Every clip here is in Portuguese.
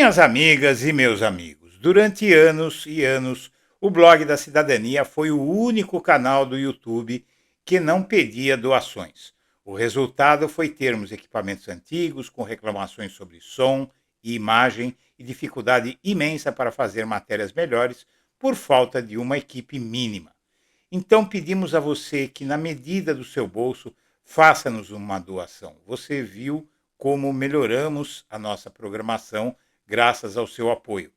Minhas amigas e meus amigos, durante anos e anos, o Blog da Cidadania foi o único canal do YouTube que não pedia doações. O resultado foi termos equipamentos antigos, com reclamações sobre som e imagem e dificuldade imensa para fazer matérias melhores por falta de uma equipe mínima. Então pedimos a você que, na medida do seu bolso, faça-nos uma doação. Você viu como melhoramos a nossa programação graças ao seu apoio.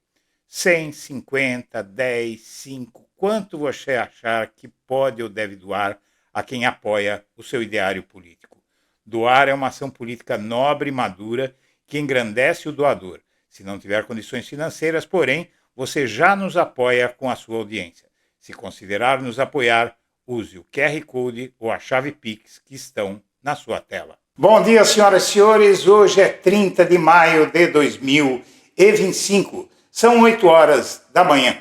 100, 50, 10, 5, quanto você achar que pode ou deve doar a quem apoia o seu ideário político. Doar é uma ação política nobre e madura que engrandece o doador. Se não tiver condições financeiras, porém, você já nos apoia com a sua audiência. Se considerar nos apoiar, use o QR Code ou a chave Pix que estão na sua tela. Bom dia, senhoras e senhores. Hoje é 30 de maio de 2025. São 8 horas da manhã.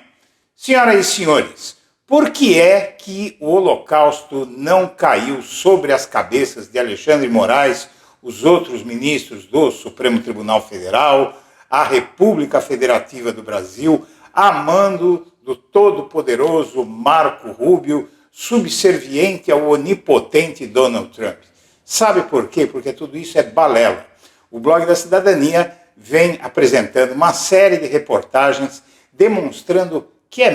Senhoras e senhores, por que é que o Holocausto não caiu sobre as cabeças de Alexandre de Moraes, os outros ministros do Supremo Tribunal Federal, a República Federativa do Brasil, a mando do todo-poderoso Marco Rubio, subserviente ao onipotente Donald Trump? Sabe por quê? Porque tudo isso é balela. O Blog da Cidadania vem apresentando uma série de reportagens demonstrando que é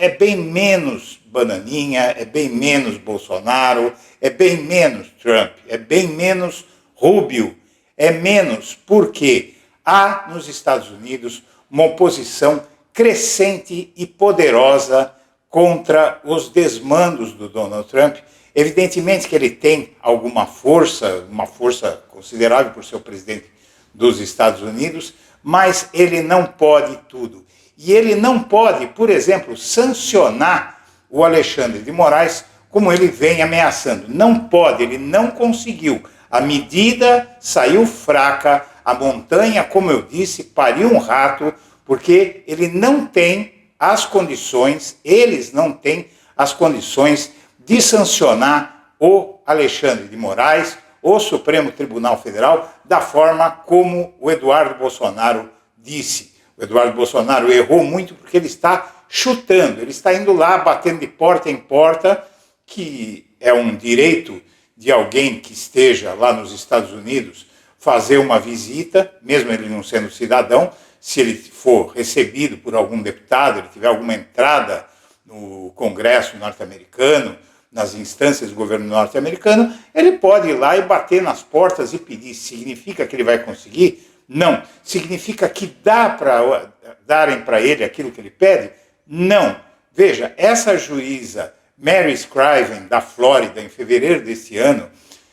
bem menos Bananinha, é bem menos Bolsonaro, é bem menos Trump, é bem menos Rubio, é menos porque há nos Estados Unidos uma oposição crescente e poderosa contra os desmandos do Donald Trump. Evidentemente que ele tem alguma força, uma força considerável por ser o presidente dos Estados Unidos, mas ele não pode tudo. E ele não pode, por exemplo, sancionar o Alexandre de Moraes como ele vem ameaçando. Não pode, ele não conseguiu. A medida saiu fraca, a montanha, como eu disse, pariu um rato, porque ele não tem as condições, eles não têm as condições de sancionar o Alexandre de Moraes, o Supremo Tribunal Federal, da forma como o Eduardo Bolsonaro disse. O Eduardo Bolsonaro errou muito porque ele está chutando, ele está indo lá, batendo de porta em porta, que é um direito de alguém que esteja lá nos Estados Unidos fazer uma visita, mesmo ele não sendo cidadão, se ele for recebido por algum deputado, ele tiver alguma entrada no Congresso norte-americano, nas instâncias do governo norte-americano, ele pode ir lá e bater nas portas e pedir. Significa que ele vai conseguir? Não. Significa que dá para darem para ele aquilo que ele pede? Não. Veja, essa juíza Mary Scriven, da Flórida, em fevereiro deste ano,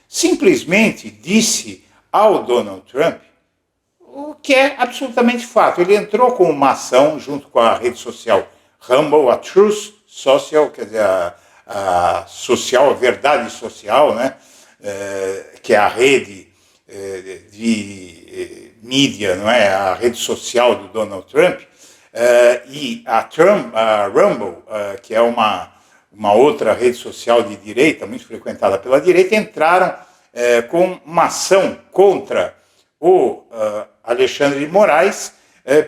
simplesmente disse ao Donald Trump o que é absolutamente fato. Ele entrou com uma ação junto com a rede social Rumble, a Truth Social, quer dizer, a social, a verdade social, né? Que é a rede de mídia, não é? A rede social do Donald Trump, e a Rumble, que é uma outra rede social de direita, muito frequentada pela direita, entraram com uma ação contra o Alexandre de Moraes,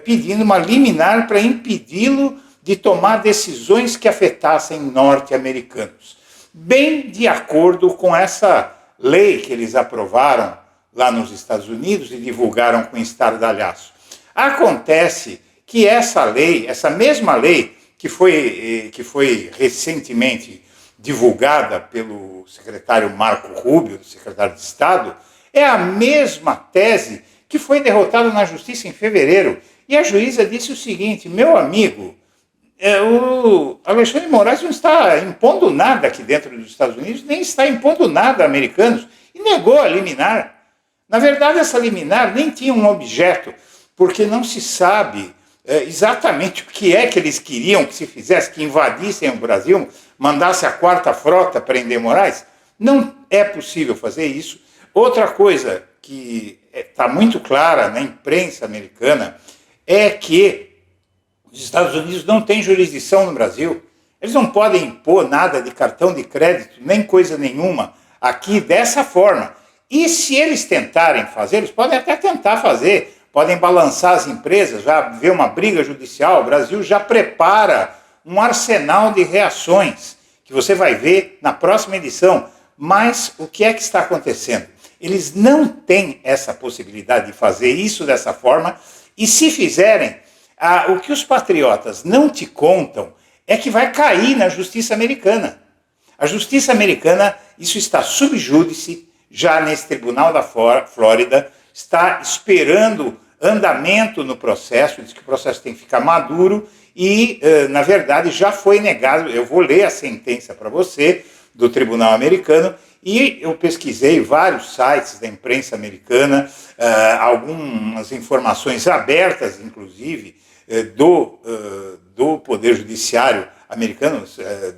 pedindo uma liminar para impedi-lo de tomar decisões que afetassem norte-americanos. Bem de acordo com essa lei que eles aprovaram lá nos Estados Unidos e divulgaram com estardalhaço. Acontece que essa lei, essa mesma lei que foi recentemente divulgada pelo secretário Marco Rubio, secretário de Estado, é a mesma tese que foi derrotada na Justiça em fevereiro. E a juíza disse o seguinte: meu amigo, o Alexandre de Moraes não está impondo nada aqui dentro dos Estados Unidos, nem está impondo nada a americanos, e negou a liminar. Na verdade, essa liminar nem tinha um objeto, porque não se sabe exatamente o que é que eles queriam que se fizesse, que invadissem o Brasil, mandasse a quarta frota prender Moraes. Não é possível fazer isso. Outra coisa que está muito clara na imprensa americana é que os Estados Unidos não têm jurisdição no Brasil. Eles não podem impor nada de cartão de crédito, nem coisa nenhuma, aqui dessa forma. E se eles tentarem fazer, eles podem até tentar fazer, podem balançar as empresas, já vê uma briga judicial. O Brasil já prepara um arsenal de reações que você vai ver na próxima edição. Mas o que é que está acontecendo? Eles não têm essa possibilidade de fazer isso dessa forma, e se fizerem, o que os patriotas não te contam é que vai cair na justiça americana. A justiça americana, isso está sub júdice, já nesse tribunal da Flórida, está esperando andamento no processo, diz que o processo tem que ficar maduro e, na verdade, já foi negado. Eu vou ler a sentença para você do tribunal americano, e eu pesquisei vários sites da imprensa americana, algumas informações abertas, inclusive, do Poder Judiciário americano,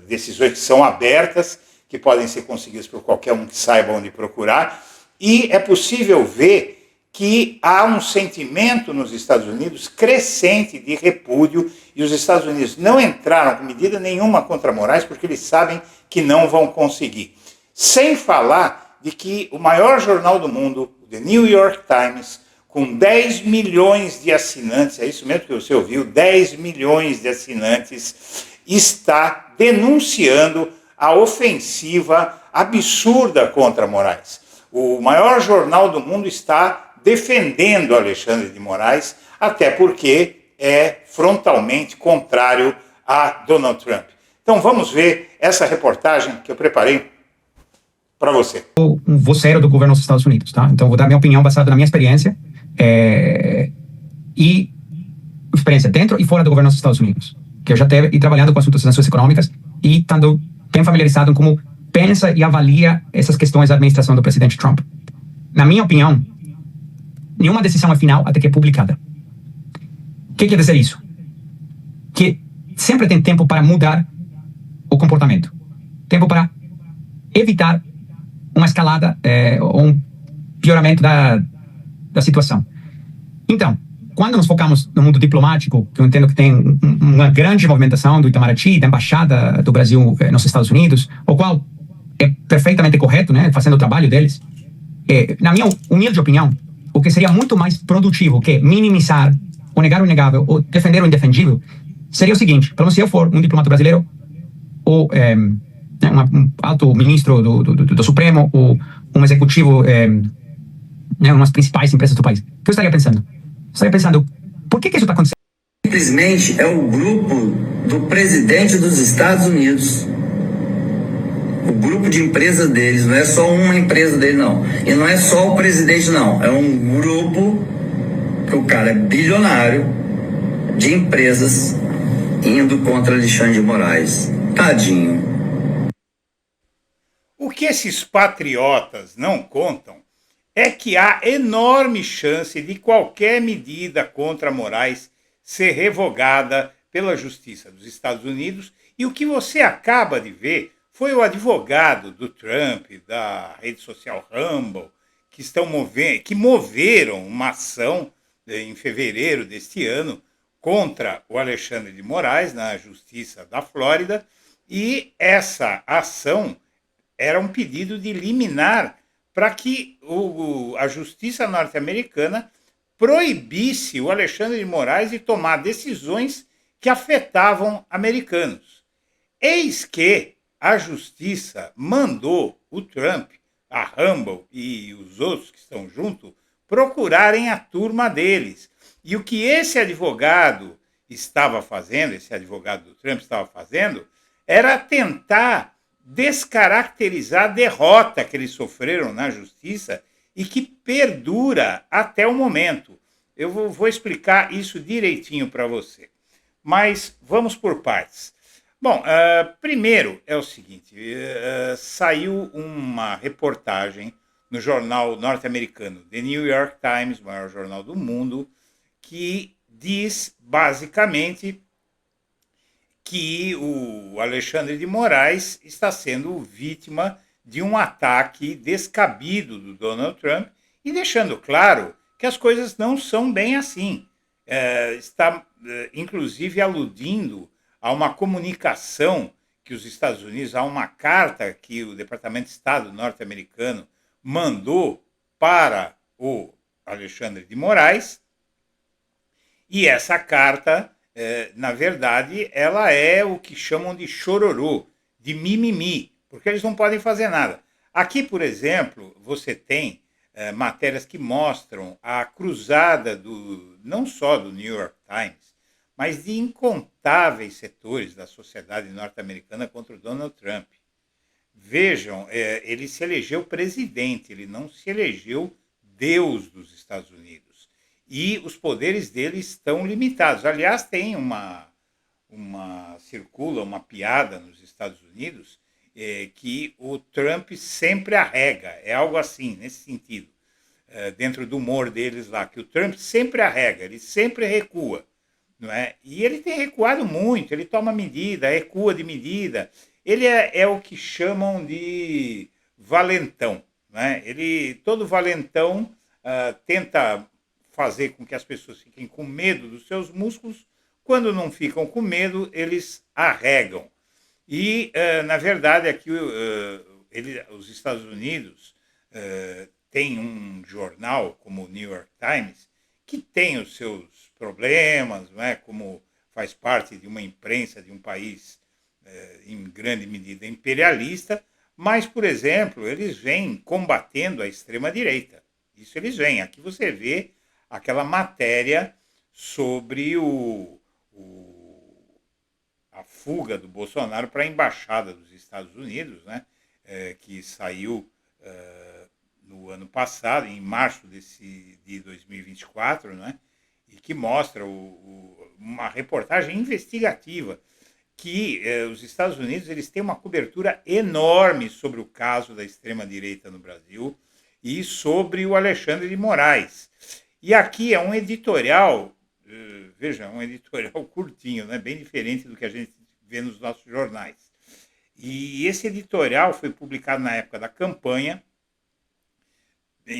decisões que são abertas, que podem ser conseguidas por qualquer um que saiba onde procurar, e é possível ver que há um sentimento nos Estados Unidos crescente de repúdio, e os Estados Unidos não entraram com medida nenhuma contra Moraes porque eles sabem que não vão conseguir. Sem falar de que o maior jornal do mundo, o The New York Times, com 10 milhões de assinantes, é isso mesmo que você ouviu, 10 milhões de assinantes, está denunciando a ofensiva absurda contra Moraes. O maior jornal do mundo está defendendo Alexandre de Moraes, até porque é frontalmente contrário a Donald Trump. Então vamos ver essa reportagem que eu preparei para você. Um voceiro do governo dos Estados Unidos, tá? Então vou dar minha opinião baseada na minha experiência e experiência dentro e fora do governo dos Estados Unidos, que eu já teve e trabalhando com assuntos de sanções econômicas e estando bem familiarizado com como pensa e avalia essas questões da administração do presidente Trump. Na minha opinião, nenhuma decisão é final até que é publicada. O que quer dizer isso? Que sempre tem tempo para mudar o comportamento, tempo para evitar uma escalada ou um pioramento da situação. Então, quando nos focamos no mundo diplomático, que eu entendo que tem uma grande movimentação do Itamaraty, da Embaixada do Brasil nos Estados Unidos, o qual é perfeitamente correto, né, fazendo o trabalho deles, na minha humilde opinião, o que seria muito mais produtivo que minimizar, ou negar o inegável, ou defender o indefendível, seria o seguinte: pelo menos se eu for um diplomata brasileiro, ou um alto ministro do Supremo, ou um executivo, umas principais empresas do país, o que eu estaria pensando? Eu estaria pensando, por que isso está acontecendo? Simplesmente é o grupo do presidente dos Estados Unidos, o grupo de empresas deles, não é só uma empresa dele, não. E não é só o presidente, não. É um grupo que o cara é bilionário de empresas indo contra Alexandre de Moraes. Tadinho. O que esses patriotas não contam é que há enorme chance de qualquer medida contra Moraes ser revogada pela Justiça dos Estados Unidos, e o que você acaba de ver foi o advogado do Trump, da rede social Rumble, que moveram uma ação em fevereiro deste ano contra o Alexandre de Moraes na Justiça da Flórida, e essa ação era um pedido de liminar para que a Justiça norte-americana proibisse o Alexandre de Moraes de tomar decisões que afetavam americanos. Eis que a Justiça mandou o Trump, a Rumble e os outros que estão junto procurarem a turma deles. E o que esse advogado estava fazendo, esse advogado do Trump estava fazendo, era tentar descaracterizar a derrota que eles sofreram na Justiça e que perdura até o momento. Eu vou explicar isso direitinho para você. Mas vamos por partes. Bom, primeiro é o seguinte, saiu uma reportagem no jornal norte-americano The New York Times, o maior jornal do mundo, que diz basicamente que o Alexandre de Moraes está sendo vítima de um ataque descabido do Donald Trump e deixando claro que as coisas não são bem assim. Está, inclusive, aludindo a uma comunicação que os Estados Unidos, a uma carta que o Departamento de Estado norte-americano mandou para o Alexandre de Moraes, E essa carta, na verdade, ela é o que chamam de chororô, de mimimi, porque eles não podem fazer nada. Aqui, por exemplo, você tem matérias que mostram a cruzada não só do New York Times, mas de incontáveis setores da sociedade norte-americana contra o Donald Trump. Vejam, ele se elegeu presidente, ele não se elegeu Deus dos Estados Unidos. E os poderes dele estão limitados. Aliás, tem circula uma piada nos Estados Unidos que o Trump sempre arrega. É algo assim, nesse sentido. Dentro do humor deles lá, que o Trump sempre arrega, ele sempre recua. Não é? E ele tem recuado muito, ele toma medida, recua de medida. Ele é o que chamam de valentão. Né? Todo valentão tenta fazer com que as pessoas fiquem com medo dos seus músculos. Quando não ficam com medo, eles arregam. E, na verdade, aqui os Estados Unidos têm um jornal como o New York Times que tem os seus problemas, né, como faz parte de uma imprensa de um país em grande medida imperialista, mas, por exemplo, eles vêm combatendo a extrema-direita. Isso eles vêm. Aqui você vê aquela matéria sobre a fuga do Bolsonaro para a Embaixada dos Estados Unidos, né, que saiu no ano passado, em março de 2024, né, e que mostra uma reportagem investigativa que os Estados Unidos eles têm uma cobertura enorme sobre o caso da extrema-direita no Brasil e sobre o Alexandre de Moraes. E aqui é um editorial, veja, um editorial curtinho, né, bem diferente do que a gente vê nos nossos jornais. E esse editorial foi publicado na época da campanha,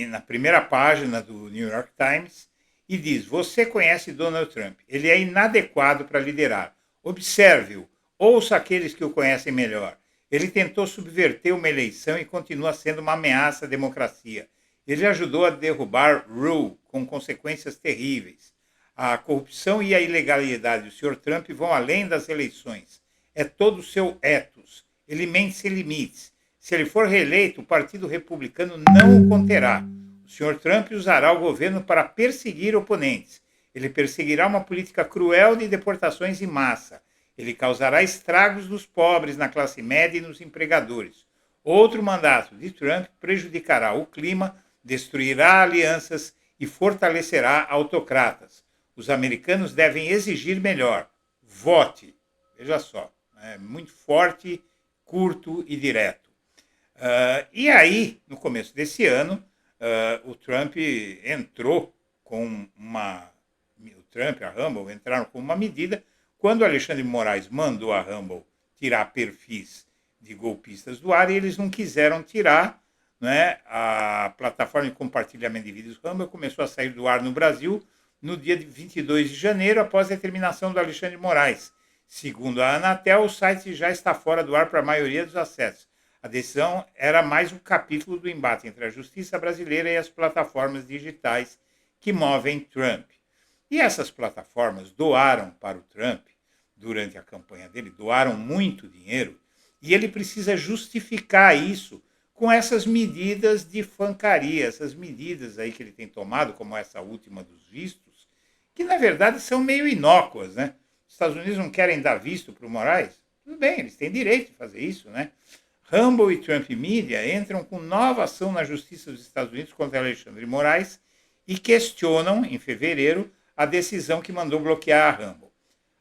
na primeira página do New York Times, e diz: você conhece Donald Trump, ele é inadequado para liderar. Observe-o, ouça aqueles que o conhecem melhor. Ele tentou subverter uma eleição e continua sendo uma ameaça à democracia. Ele ajudou a derrubar Roe, com consequências terríveis. A corrupção e a ilegalidade do Sr. Trump vão além das eleições. É todo o seu ethos. Ele mente sem limites. Se ele for reeleito, o Partido Republicano não o conterá. O Sr. Trump usará o governo para perseguir oponentes. Ele perseguirá uma política cruel de deportações em massa. Ele causará estragos nos pobres, na classe média e nos empregadores. Outro mandato de Trump prejudicará o clima, destruirá alianças e fortalecerá autocratas. Os americanos devem exigir melhor. Vote. Veja só, é muito forte, curto e direto. E aí, no começo desse ano, o Trump entrou com o Trump e a Rumble entraram com uma medida quando o Alexandre de Moraes mandou a Rumble tirar perfis de golpistas do ar e eles não quiseram tirar, né? A plataforma de compartilhamento de vídeos Rumble começou a sair do ar no Brasil no dia de 22 de janeiro, após a determinação do Alexandre de Moraes. Segundo a Anatel, o site já está fora do ar para a maioria dos acessos. A decisão era mais um capítulo do embate entre a justiça brasileira e as plataformas digitais que movem Trump. E essas plataformas doaram para o Trump, durante a campanha dele, doaram muito dinheiro, e ele precisa justificar isso com essas medidas de fancaria, essas medidas aí que ele tem tomado, como essa última dos vistos, que na verdade são meio inócuas, né? Os Estados Unidos não querem dar visto para o Moraes? Tudo bem, eles têm direito de fazer isso, né? Rumble e Trump Media entram com nova ação na Justiça dos Estados Unidos contra Alexandre de Moraes e questionam, em fevereiro, a decisão que mandou bloquear a Rumble.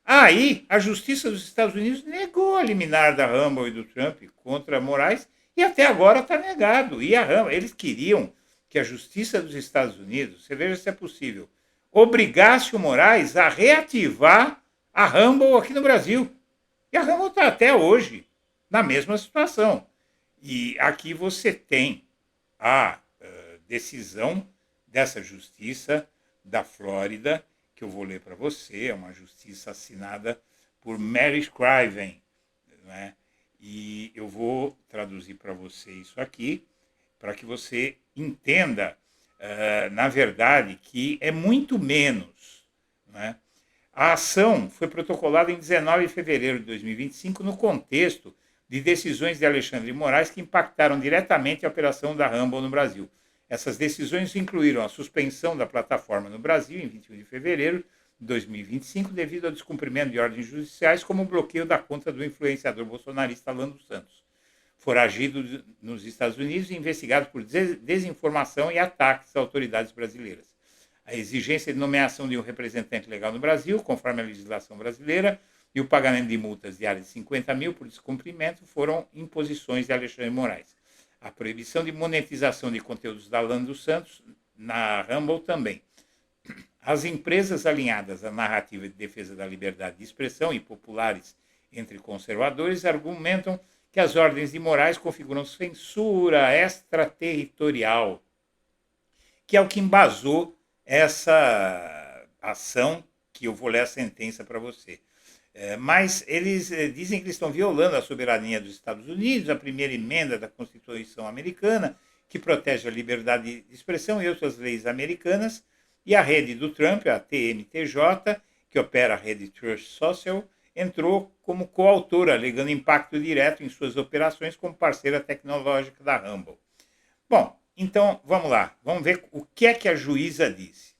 Aí, a Justiça dos Estados Unidos negou a liminar da Rumble e do Trump contra Moraes e até agora está negado. E a Rumble, eles queriam que a Justiça dos Estados Unidos, você veja se é possível, obrigasse o Moraes a reativar a Rumble aqui no Brasil. E a Rumble está até hoje na mesma situação. E aqui você tem a decisão dessa justiça da Flórida, que eu vou ler para você, é uma justiça assinada por Mary Scriven, né? E eu vou traduzir para você isso aqui, para que você entenda, na verdade, que é muito menos, né? A ação foi protocolada em 19 de fevereiro de 2025 no contexto de decisões de Alexandre de Moraes que impactaram diretamente a operação da Rumble no Brasil. Essas decisões incluíram a suspensão da plataforma no Brasil em 21 de fevereiro de 2025 devido ao descumprimento de ordens judiciais como o bloqueio da conta do influenciador bolsonarista Alan dos Santos, foragido nos Estados Unidos e investigado por desinformação e ataques às autoridades brasileiras. A exigência de nomeação de um representante legal no Brasil, conforme a legislação brasileira, e o pagamento de multas diárias de 50 mil por descumprimento foram imposições de Alexandre de Moraes. A proibição de monetização de conteúdos da Alan dos Santos na Rumble também. As empresas alinhadas à narrativa de defesa da liberdade de expressão e populares entre conservadores argumentam que as ordens de Moraes configuram censura extraterritorial, que é o que embasou essa ação, que eu vou ler a sentença para você. Mas eles dizem que eles estão violando a soberania dos Estados Unidos, a primeira emenda da Constituição americana, que protege a liberdade de expressão e outras leis americanas, e a rede do Trump, a TMTJ, que opera a rede Truth Social, entrou como coautora, alegando impacto direto em suas operações como parceira tecnológica da Rumble. Bom, então vamos lá, vamos ver o que é que a juíza disse.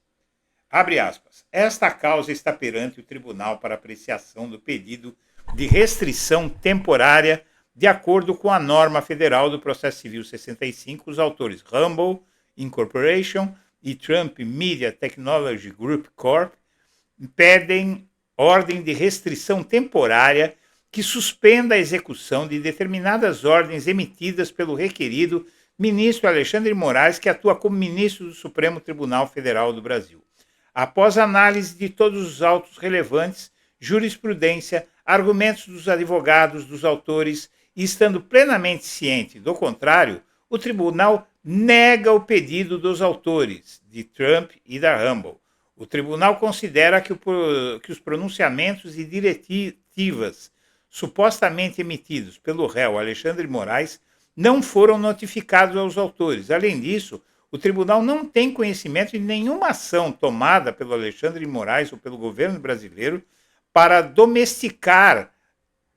Abre aspas. Esta causa está perante o tribunal para apreciação do pedido de restrição temporária de acordo com a norma federal do Processo Civil 65, os autores Rumble Incorporation e Trump Media Technology Group Corp. pedem ordem de restrição temporária que suspenda a execução de determinadas ordens emitidas pelo requerido ministro Alexandre de Moraes, que atua como ministro do Supremo Tribunal Federal do Brasil. Após análise de todos os autos relevantes, jurisprudência, argumentos dos advogados, dos autores, e estando plenamente ciente do contrário, o tribunal nega o pedido dos autores, de Trump e da Rumble. O tribunal considera que os pronunciamentos e diretivas supostamente emitidos pelo réu Alexandre de Moraes não foram notificados aos autores. Além disso, o tribunal não tem conhecimento de nenhuma ação tomada pelo Alexandre de Moraes ou pelo governo brasileiro para domesticar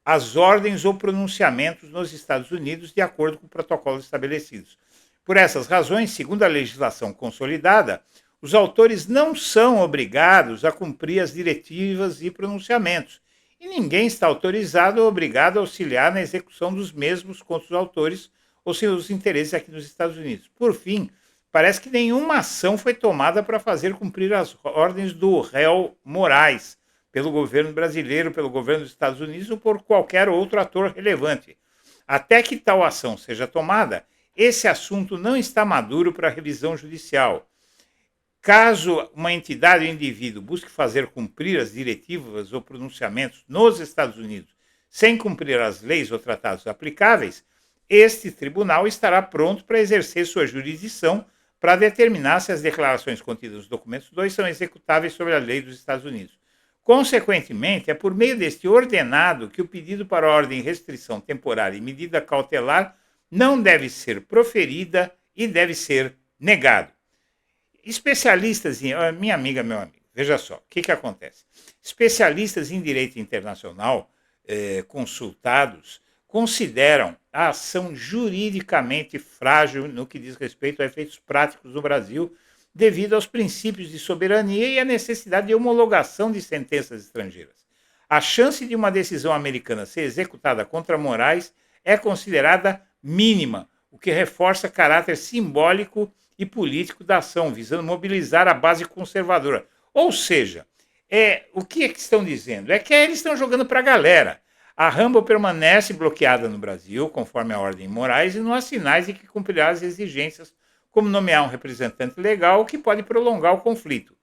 as ordens ou pronunciamentos nos Estados Unidos de acordo com protocolos estabelecidos. Por essas razões, segundo a legislação consolidada, os autores não são obrigados a cumprir as diretivas e pronunciamentos, e ninguém está autorizado ou obrigado a auxiliar na execução dos mesmos contra os autores ou seus interesses aqui nos Estados Unidos. Por fim, parece que nenhuma ação foi tomada para fazer cumprir as ordens do réu Moraes, pelo governo brasileiro, pelo governo dos Estados Unidos ou por qualquer outro ator relevante. Até que tal ação seja tomada, esse assunto não está maduro para revisão judicial. Caso uma entidade ou indivíduo busque fazer cumprir as diretivas ou pronunciamentos nos Estados Unidos sem cumprir as leis ou tratados aplicáveis, este tribunal estará pronto para exercer sua jurisdição para determinar se as declarações contidas nos documentos 2 são executáveis sobre a lei dos Estados Unidos. Consequentemente, é por meio deste ordenado que o pedido para ordem de restrição temporária e medida cautelar não deve ser proferida e deve ser negado. Especialistas em... Minha amiga, meu amigo, veja só, o que acontece? Especialistas em direito internacional consultados consideram a ação juridicamente frágil no que diz respeito a efeitos práticos no Brasil, devido aos princípios de soberania e à necessidade de homologação de sentenças estrangeiras. A chance de uma decisão americana ser executada contra Moraes é considerada mínima, o que reforça caráter simbólico e político da ação, visando mobilizar a base conservadora. Ou seja, o que estão dizendo? É que eles estão jogando para a galera. A Rumble permanece bloqueada no Brasil, conforme a ordem Moraes, e não há sinais de que cumprirá as exigências, como nomear um representante legal, que pode prolongar o conflito.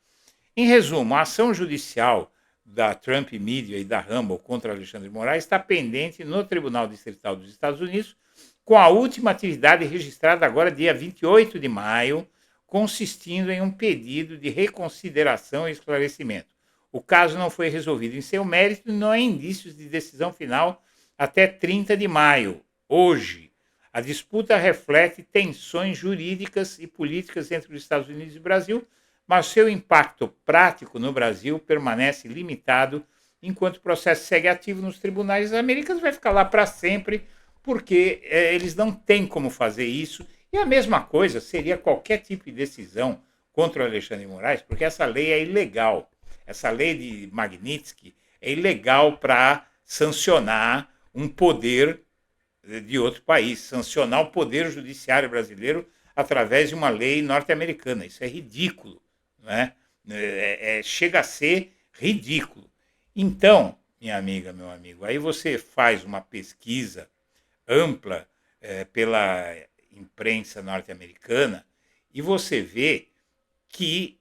Em resumo, a ação judicial da Trump Media e da Rumble contra Alexandre de Moraes está pendente no Tribunal Distrital dos Estados Unidos, com a última atividade registrada agora dia 28 de maio, consistindo em um pedido de reconsideração e esclarecimento. O caso não foi resolvido em seu mérito e não há indícios de decisão final até 30 de maio, hoje. A disputa reflete tensões jurídicas e políticas entre os Estados Unidos e o Brasil, mas seu impacto prático no Brasil permanece limitado enquanto o processo segue ativo nos tribunais americanos, vai ficar lá para sempre, porque eles não têm como fazer isso. E a mesma coisa seria qualquer tipo de decisão contra o Alexandre de Moraes, porque essa lei é ilegal. Essa lei de Magnitsky é ilegal para sancionar um poder de outro país, sancionar o poder judiciário brasileiro através de uma lei norte-americana. Isso é ridículo, né? Chega a ser ridículo. Então, minha amiga, meu amigo, aí você faz uma pesquisa ampla pela imprensa norte-americana e você vê que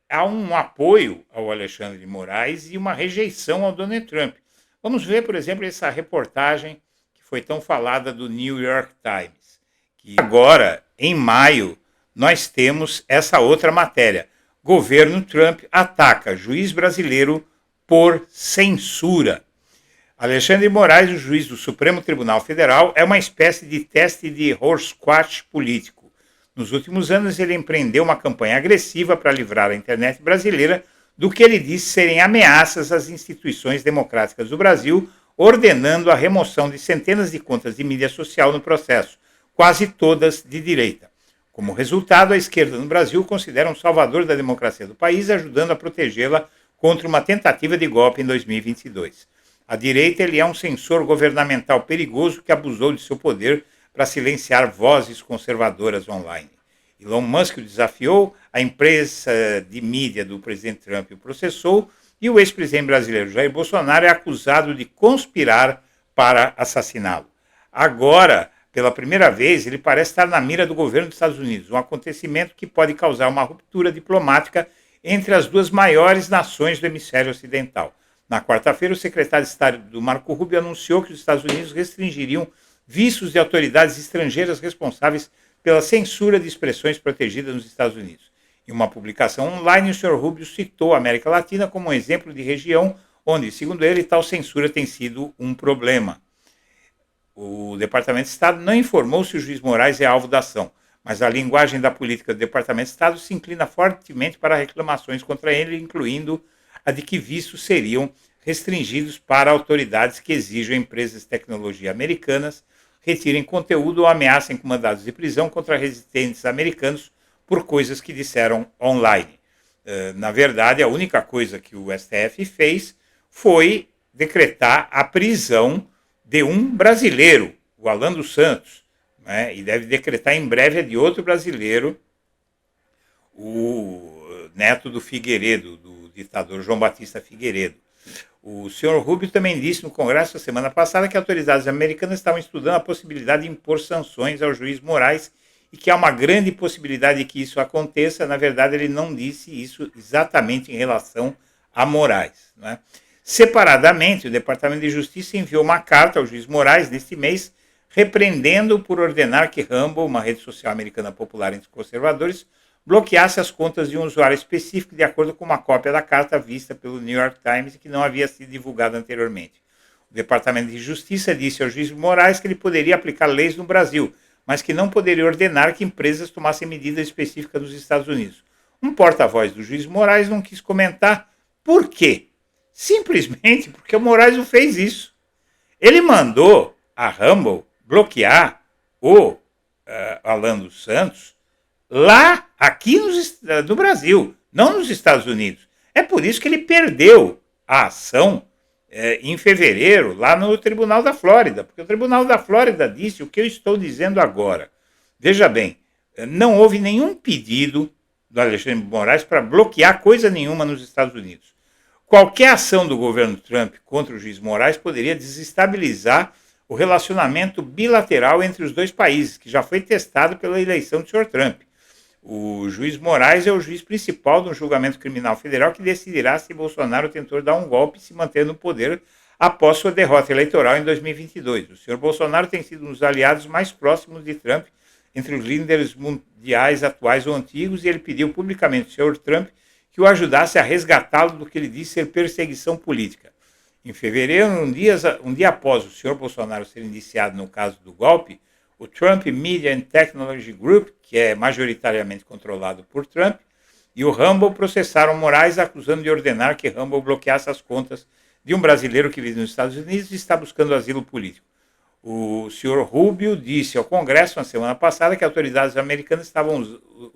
há um apoio ao Alexandre de Moraes e uma rejeição ao Donald Trump. Vamos ver, por exemplo, essa reportagem que foi tão falada do New York Times, que agora, em maio, nós temos essa outra matéria. Governo Trump ataca juiz brasileiro por censura. Alexandre de Moraes, o juiz do Supremo Tribunal Federal, é uma espécie de teste de horsequash político. Nos últimos anos, ele empreendeu uma campanha agressiva para livrar a internet brasileira do que ele disse serem ameaças às instituições democráticas do Brasil, ordenando a remoção de centenas de contas de mídia social no processo, quase todas de direita. Como resultado, a esquerda no Brasil o considera um salvador da democracia do país, ajudando a protegê-la contra uma tentativa de golpe em 2022. A direita ele é um censor governamental perigoso que abusou de seu poder para silenciar vozes conservadoras online. Elon Musk o desafiou, a empresa de mídia do presidente Trump o processou e o ex-presidente brasileiro Jair Bolsonaro é acusado de conspirar para assassiná-lo. Agora, pela primeira vez, ele parece estar na mira do governo dos Estados Unidos, um acontecimento que pode causar uma ruptura diplomática entre as duas maiores nações do hemisfério ocidental. Na quarta-feira, o secretário de Estado do Marco Rubio anunciou que os Estados Unidos restringiriam vistos de autoridades estrangeiras responsáveis pela censura de expressões protegidas nos Estados Unidos. Em uma publicação online, o Sr. Rubio citou a América Latina como um exemplo de região onde, segundo ele, tal censura tem sido um problema. O Departamento de Estado não informou se o juiz Moraes é alvo da ação, mas a linguagem da política do Departamento de Estado se inclina fortemente para reclamações contra ele, incluindo a de que vistos seriam restringidos para autoridades que exijam empresas de tecnologia americanas retirem conteúdo ou ameacem com mandados de prisão contra residentes americanos por coisas que disseram online. Na verdade, a única coisa que o STF fez foi decretar a prisão de um brasileiro, o Alan dos Santos, né? E deve decretar em breve a de outro brasileiro, o neto do Figueiredo, do ditador João Batista Figueiredo. O senhor Rubio também disse no Congresso, a semana passada, que autoridades americanas estavam estudando a possibilidade de impor sanções ao juiz Moraes e que há uma grande possibilidade de que isso aconteça. Na verdade, ele não disse isso exatamente em relação a Moraes, né? Separadamente, o Departamento de Justiça enviou uma carta ao juiz Moraes neste mês, repreendendo-o por ordenar que Rumble, uma rede social americana popular entre conservadores, bloqueasse as contas de um usuário específico de acordo com uma cópia da carta vista pelo New York Times e que não havia sido divulgada anteriormente. O Departamento de Justiça disse ao juiz Moraes que ele poderia aplicar leis no Brasil, mas que não poderia ordenar que empresas tomassem medidas específicas nos Estados Unidos. Um porta-voz do juiz Moraes não quis comentar por quê. Simplesmente porque o Moraes não fez isso. Ele mandou a Rumble bloquear o Alan dos Santos lá, aqui no Brasil, não nos Estados Unidos. É por isso que ele perdeu a ação em fevereiro, lá no Tribunal da Flórida, porque o Tribunal da Flórida disse o que eu estou dizendo agora. Veja bem, não houve nenhum pedido do Alexandre de Moraes para bloquear coisa nenhuma nos Estados Unidos. Qualquer ação do governo Trump contra o juiz Moraes poderia desestabilizar o relacionamento bilateral entre os dois países, que já foi testado pela eleição do Sr. Trump. O juiz Moraes é o juiz principal do julgamento criminal federal que decidirá se Bolsonaro tentou dar um golpe e se manter no poder após sua derrota eleitoral em 2022. O Sr. Bolsonaro tem sido um dos aliados mais próximos de Trump entre os líderes mundiais atuais ou antigos e ele pediu publicamente ao Sr. Trump que o ajudasse a resgatá-lo do que ele disse ser perseguição política. Em fevereiro, um dia após o Sr. Bolsonaro ser indiciado no caso do golpe, o Trump Media and Technology Group, que é majoritariamente controlado por Trump, e o Rumble processaram Moraes acusando de ordenar que Rumble bloqueasse as contas de um brasileiro que vive nos Estados Unidos e está buscando asilo político. O senhor Rubio disse ao Congresso na semana passada que autoridades americanas estavam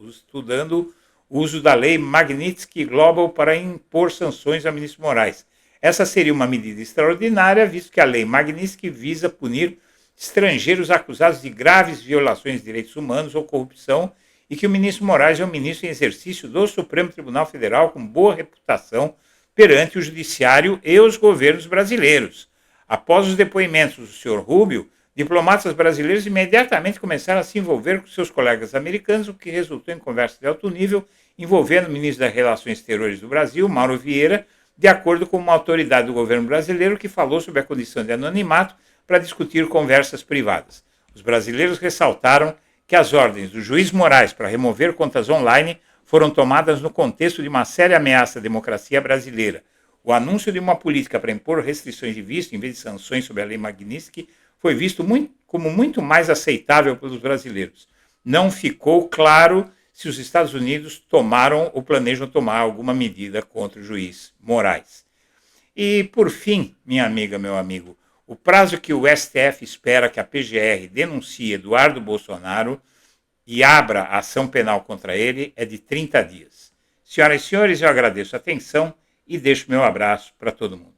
estudando o uso da lei Magnitsky Global para impor sanções a ministro Moraes. Essa seria uma medida extraordinária, visto que a lei Magnitsky visa punir estrangeiros acusados de graves violações de direitos humanos ou corrupção e que o ministro Moraes é um ministro em exercício do Supremo Tribunal Federal com boa reputação perante o judiciário e os governos brasileiros. Após os depoimentos do senhor Rubio, diplomatas brasileiros imediatamente começaram a se envolver com seus colegas americanos, o que resultou em conversa de alto nível envolvendo o ministro das Relações Exteriores do Brasil, Mauro Vieira, de acordo com uma autoridade do governo brasileiro que falou sobre a condição de anonimato para discutir conversas privadas. Os brasileiros ressaltaram que as ordens do juiz Moraes para remover contas online foram tomadas no contexto de uma séria ameaça à democracia brasileira. O anúncio de uma política para impor restrições de visto em vez de sanções sobre a lei Magnitsky foi visto como muito mais aceitável pelos brasileiros. Não ficou claro se os Estados Unidos tomaram ou planejam tomar alguma medida contra o juiz Moraes. E, por fim, minha amiga, meu amigo, o prazo que o STF espera que a PGR denuncie Eduardo Bolsonaro e abra a ação penal contra ele é de 30 dias. Senhoras e senhores, eu agradeço a atenção e deixo meu abraço para todo mundo.